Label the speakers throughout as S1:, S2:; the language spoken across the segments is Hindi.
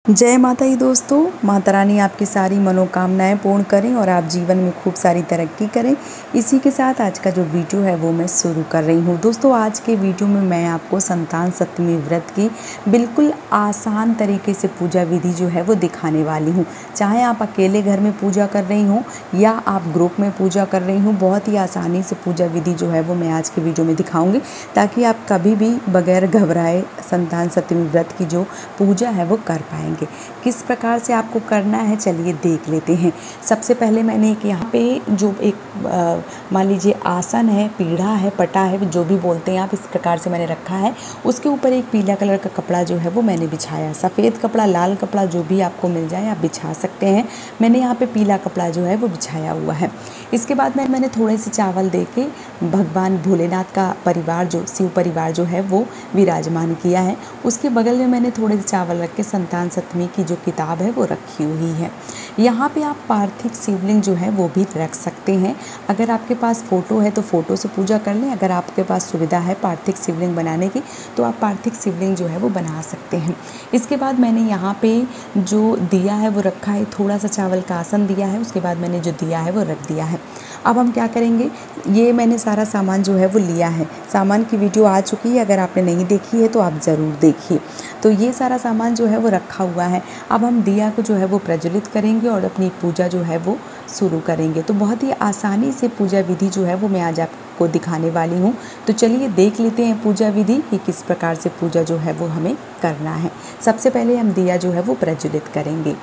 S1: जय माता दी दोस्तों। माता रानी आपकी सारी मनोकामनाएं पूर्ण करें और आप जीवन में खूब सारी तरक्की करें। इसी के साथ आज का जो वीडियो है वो मैं शुरू कर रही हूँ। दोस्तों आज के वीडियो में मैं आपको संतान सप्तमी व्रत की बिल्कुल आसान तरीके से पूजा विधि जो है वो दिखाने वाली हूँ। चाहे आप अकेले घर में पूजा कर रही हों या आप ग्रुप में पूजा कर रही हूँ, बहुत ही आसानी से पूजा विधि जो है वो मैं आज के वीडियो में दिखाऊँगी, ताकि आप कभी भी बगैर घबराए संतान सप्तमी व्रत की जो पूजा है वो कर पाएंगे। किस प्रकार से आपको करना है चलिए देख लेते हैं। सबसे पहले मैंने एक यहाँ पे जो एक मान लीजिए आसन है, पीढ़ा है, पटा है, जो भी बोलते हैं आप, इस प्रकार से मैंने रखा है। उसके ऊपर एक पीला कलर का कपड़ा जो है वो मैंने बिछाया। सफ़ेद कपड़ा, लाल कपड़ा जो भी आपको मिल जाए आप बिछा सकते हैं। मैंने यहाँ पे पीला कपड़ा जो है वो बिछाया हुआ है। इसके बाद मैंने थोड़े से चावल दे के भगवान भोलेनाथ का परिवार, जो शिव परिवार जो है वो विराजमान किया है। उसके बगल में मैंने थोड़े से चावल रख के संतान सप्तमी की जो किताब है वो रखी हुई है। यहाँ पे आप पार्थिव शिवलिंग जो है वो भी रख सकते हैं। अगर आपके पास फ़ोटो है तो फ़ोटो से पूजा कर लें। अगर आपके पास सुविधा है पार्थिव शिवलिंग बनाने की तो आप पार्थिव शिवलिंग जो है वो बना सकते हैं। इसके बाद मैंने यहाँ पे जो दिया है वो रखा है, थोड़ा सा चावल का आसन दिया है। उसके बाद मैंने जो दिया है वो रख दिया है। अब हम क्या करेंगे, ये मैंने सारा सामान जो है वो लिया है। सामान की वीडियो आ चुकी है, अगर आपने नहीं देखी है तो आप ज़रूर देखिए। तो ये सारा सामान जो है वो रखा हुआ है। अब हम दिया को जो है वो प्रज्वलित करेंगे और अपनी पूजा जो है वो शुरू करेंगे। तो बहुत ही आसानी से पूजा विधि जो है वो मैं आज आपको दिखाने वाली हूँ। तो चलिए देख लेते हैं पूजा विधि कि किस प्रकार से पूजा जो है वो हमें करना है। सबसे पहले हम दिया जो है वो प्रज्वलित करेंगे।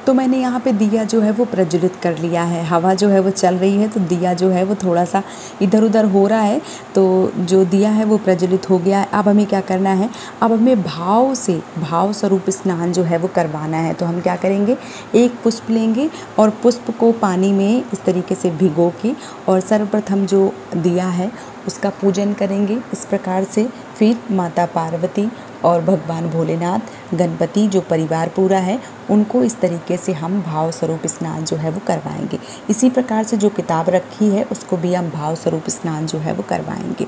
S1: तो मैंने यहाँ पे दिया जो है वो प्रज्वलित कर लिया है। हवा जो है वो चल रही है तो दिया जो है वो थोड़ा सा इधर उधर हो रहा है। तो जो दिया है वो प्रज्वलित हो गया है। अब हमें क्या करना है, अब हमें भाव स्वरूप स्नान जो है वो करवाना है। तो हम क्या करेंगे, एक पुष्प लेंगे और पुष्प को पानी में इस तरीके से भिगो के और सर्वप्रथम जो दिया है उसका पूजन करेंगे इस प्रकार से। फिर माता पार्वती और भगवान भोलेनाथ, गणपति जो परिवार पूरा है, उनको इस तरीके से हम भाव स्वरूप स्नान जो है वो करवाएंगे। इसी प्रकार से जो किताब रखी है उसको भी हम भाव स्वरूप स्नान जो है वो करवाएंगे।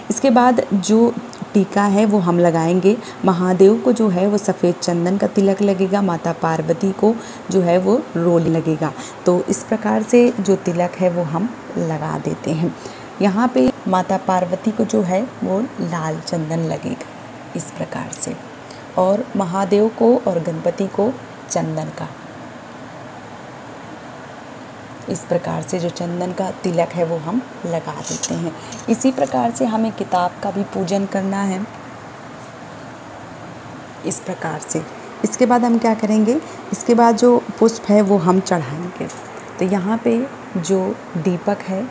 S1: इसके बाद जो टीका है वो हम लगाएंगे। महादेव को जो है वो सफ़ेद चंदन का तिलक लगेगा, माता पार्वती को जो है वो रोली लगेगा। तो इस प्रकार से जो तिलक है वो हम लगा देते हैं। यहाँ पे माता पार्वती को जो है वो लाल चंदन लगेगा इस प्रकार से, और महादेव को और गणपति को चंदन का इस प्रकार से जो चंदन का तिलक है वो हम लगा देते हैं। इसी प्रकार से हमें किताब का भी पूजन करना है इस प्रकार से। इसके बाद हम क्या करेंगे, इसके बाद जो पुष्प है वो हम चढ़ाएंगे। तो यहाँ पे जो दीपक है,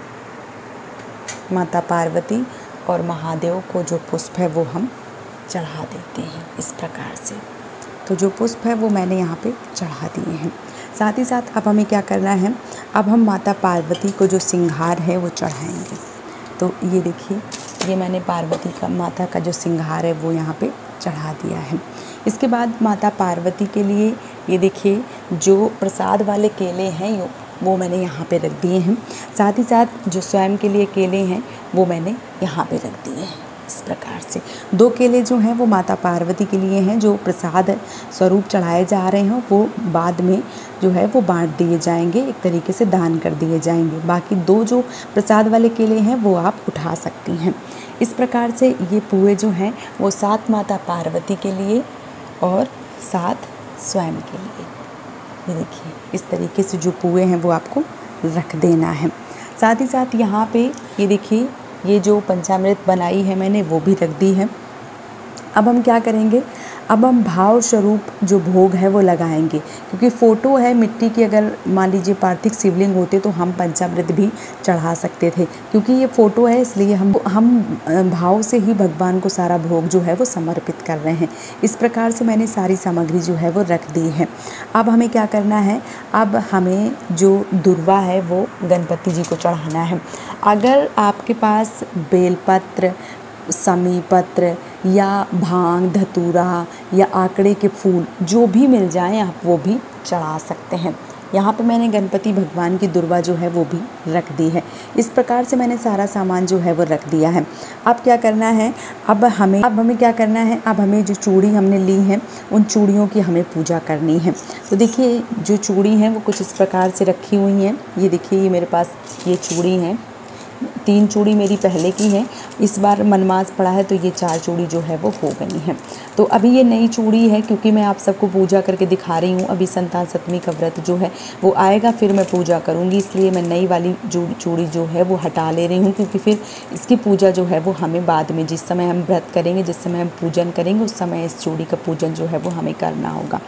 S1: माता पार्वती और महादेव को जो पुष्प है वो हम चढ़ा देते हैं इस प्रकार से। तो जो पुष्प है वो मैंने यहाँ पे चढ़ा दिए हैं। साथ ही साथ अब हमें क्या करना है, अब हम माता पार्वती को जो सिंगार है वो चढ़ाएंगे। तो ये देखिए, ये मैंने पार्वती का, माता का जो सिंगार है वो यहाँ पे चढ़ा दिया है। इसके बाद माता पार्वती के लिए ये देखिए जो प्रसाद वाले केले हैं वो मैंने यहाँ पे रख दिए हैं। साथ ही साथ जो स्वयं के लिए केले हैं वो मैंने यहाँ पे रख दिए हैं इस प्रकार से। 2 केले जो हैं वो माता पार्वती के लिए हैं, जो प्रसाद स्वरूप चढ़ाए जा रहे हैं वो बाद में जो है वो बांट दिए जाएंगे, एक तरीके से दान कर दिए जाएंगे। बाकी 2 जो प्रसाद वाले केले हैं वो आप उठा सकती हैं। इस प्रकार से ये पुए जो हैं वो 7 माता पार्वती के लिए और 7 स्वयं के लिए, ये देखिए इस तरीके से जो पुए हैं वो आपको रख देना है। साथ ही साथ यहाँ पे ये देखिए, ये जो पंचामृत बनाई है मैंने वो भी रख दी है। अब हम क्या करेंगे, अब हम भाव स्वरूप जो भोग है वो लगाएंगे। क्योंकि फ़ोटो है मिट्टी की, अगर मान लीजिए पार्थिव शिवलिंग होते तो हम पंचामृत भी चढ़ा सकते थे। क्योंकि ये फ़ोटो है इसलिए हम भाव से ही भगवान को सारा भोग जो है वो समर्पित कर रहे हैं। इस प्रकार से मैंने सारी सामग्री जो है वो रख दी है। अब हमें क्या करना है, अब हमें जो दुर्वा है वो गणपति जी को चढ़ाना है। अगर आपके पास बेलपत्र, समी पत्र या भांग, धतूरा या आकड़े के फूल जो भी मिल जाएं आप वो भी चढ़ा सकते हैं। यहाँ पे मैंने गणपति भगवान की दुर्वा जो है वो भी रख दी है। इस प्रकार से मैंने सारा सामान जो है वो रख दिया है। अब क्या करना है, अब हमें क्या करना है, अब हमें जो चूड़ी हमने ली है उन चूड़ियों की हमें पूजा करनी है। तो देखिए जो चूड़ी हैं वो कुछ इस प्रकार से रखी हुई हैं। ये देखिए, ये मेरे पास ये चूड़ी हैं, 3 चूड़ी मेरी पहले की है, इस बार मनमास पड़ा है तो ये 4 चूड़ी जो है वो हो गई हैं। तो अभी ये नई चूड़ी है, क्योंकि मैं आप सबको पूजा करके दिखा रही हूँ। अभी संतान सप्तमी का व्रत जो है वो आएगा, फिर मैं पूजा करूँगी, इसलिए मैं नई वाली चूड़ी जो है वो हटा ले रही हूँ, क्योंकि फिर इसकी पूजा जो है वो हमें बाद में, जिस समय हम व्रत करेंगे, जिस समय हम पूजन करेंगे, उस समय इस चूड़ी का पूजन जो है वो हमें करना होगा।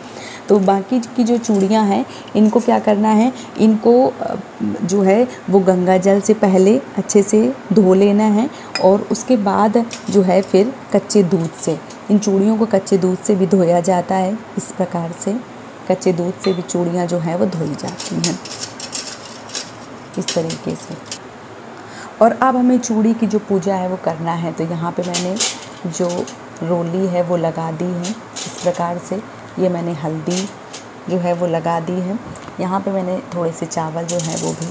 S1: तो बाकी की जो चूड़ियाँ हैं इनको क्या करना है, इनको जो है वो गंगा जल से पहले अच्छे से धो लेना है, और उसके बाद जो है फिर कच्चे दूध से, इन चूड़ियों को कच्चे दूध से भी धोया जाता है। इस प्रकार से कच्चे दूध से भी चूड़ियाँ जो हैं वो धोई जाती हैं इस तरीके से। और अब हमें चूड़ी की जो पूजा है वो करना है। तो यहाँ पे मैंने जो रोली है वो लगा दी है इस प्रकार से। ये मैंने हल्दी जो है वो लगा दी है। यहाँ पे मैंने थोड़े से चावल जो है वो भी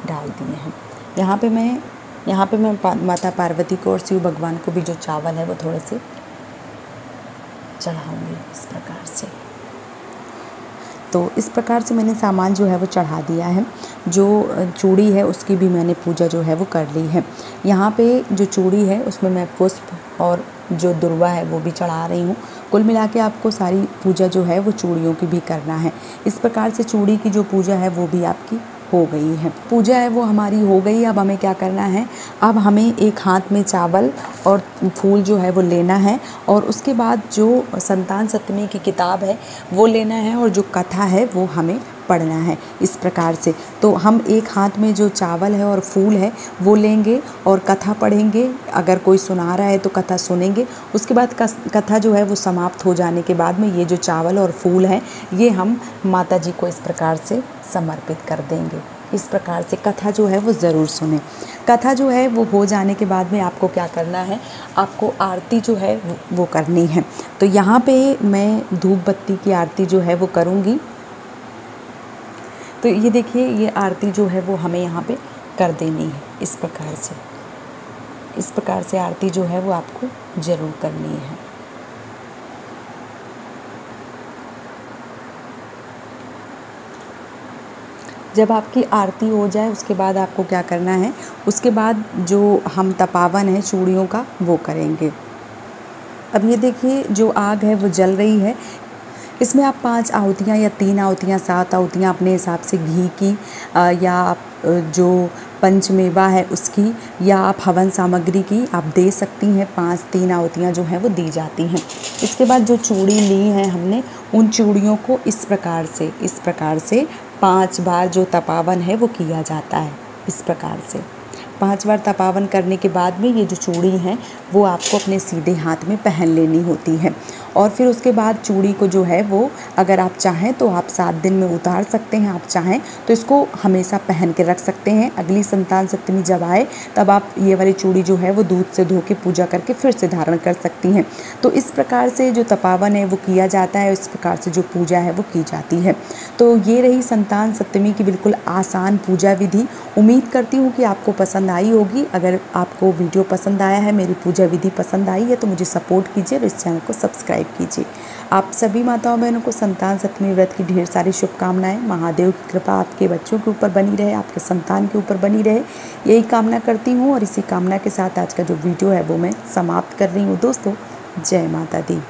S1: डाल दिए हैं। यहाँ पे मैं माता पार्वती को और शिव भगवान को भी जो चावल है वो थोड़े से चढ़ाऊँगी इस प्रकार से। तो इस प्रकार से मैंने सामान जो है वो चढ़ा दिया है। जो चूड़ी है उसकी भी मैंने पूजा जो है वो कर ली है। यहाँ पे जो चूड़ी है उसमें मैं पुष्प और जो दुर्वा है वो भी चढ़ा रही हूँ। कुल मिला के आपको सारी पूजा जो है वो चूड़ियों की भी करना है। इस प्रकार से चूड़ी की जो पूजा है वो भी आपकी हो गई है। पूजा है वो हमारी हो गई। अब हमें क्या करना है, अब हमें एक हाथ में चावल और फूल जो है वो लेना है, और उसके बाद जो संतान सप्तमी की किताब है वो लेना है, और जो कथा है वो हमें पढ़ना है इस प्रकार से। तो हम एक हाथ में जो चावल है और फूल है वो लेंगे और कथा पढ़ेंगे। अगर कोई सुना रहा है तो कथा सुनेंगे। उसके बाद कथा जो है वो समाप्त हो जाने के बाद में ये जो चावल और फूल है ये हम माता जी को इस प्रकार से समर्पित कर देंगे। इस प्रकार से कथा जो है वो ज़रूर सुने। कथा जो है वो हो जाने के बाद में आपको क्या करना है, आपको आरती जो है वो करनी है। तो यहाँ पे मैं धूप बत्ती की आरती जो है वो करूँगी। तो ये देखिए, ये आरती जो है वो हमें यहाँ पे कर देनी है इस प्रकार से। इस प्रकार से आरती जो है वो आपको ज़रूर करनी है। जब आपकी आरती हो जाए उसके बाद आपको क्या करना है, उसके बाद जो हम तपावन है चूड़ियों का वो करेंगे। अब ये देखिए जो आग है वो जल रही है। इसमें आप 5 आहुतियाँ या 3 आहुतियाँ 7 आहुतियाँ अपने हिसाब से घी की या आप जो पंचमेवा है उसकी, या आप हवन सामग्री की आप दे सकती हैं। 3 आहुतियाँ जो हैं वो दी जाती हैं। इसके बाद जो चूड़ी ली हैं हमने, उन चूड़ियों को इस प्रकार से 5 बार जो तपावन है वो किया जाता है। इस प्रकार से 5 बार तपावन करने के बाद में ये जो चूड़ी हैं वो आपको अपने सीधे हाथ में पहन लेनी होती है। और फिर उसके बाद चूड़ी को जो है वो अगर आप चाहें तो आप 7 दिन में उतार सकते हैं, आप चाहें तो इसको हमेशा पहन के रख सकते हैं। अगली संतान सप्तमी जब आए तब आप ये वाली चूड़ी जो है वो दूध से धो के पूजा करके फिर से धारण कर सकती हैं। तो इस प्रकार से जो तपावन है वो किया जाता है, इस प्रकार से जो पूजा है वो की जाती है। तो ये रही संतान सप्तमी की बिल्कुल आसान पूजा विधि। उम्मीद करती हूँ कि आपको पसंद आई होगी। अगर आपको वीडियो पसंद आया है, मेरी पूजा विधि पसंद आई है तो मुझे सपोर्ट कीजिए और इस चैनल को सब्सक्राइब कीजिए। आप सभी माताओं बहनों को संतान सप्तमी व्रत की ढेर सारी शुभकामनाएं। महादेव की कृपा आपके बच्चों के ऊपर बनी रहे, आपके संतान के ऊपर बनी रहे, यही कामना करती हूँ। और इसी कामना के साथ आज का जो वीडियो है वो मैं समाप्त कर रही हूँ। दोस्तों, जय माता दी।